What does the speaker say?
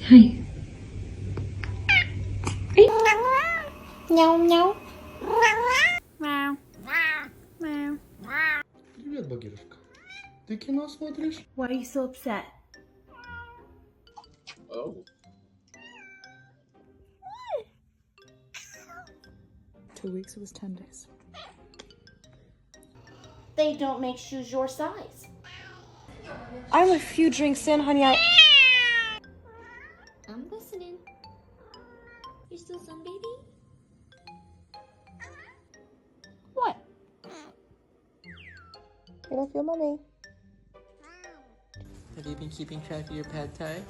Hi. Мяу, мяу. Привет, Багирушка. Ты кино смотришь? Why are you so upset? Oh. 2 weeks, it was 10 days. They don't make shoes your size. I'm a few drinks in, honey. I'm listening. You still some baby? What? You don't feel mommy. Have you been keeping track of your pad thai?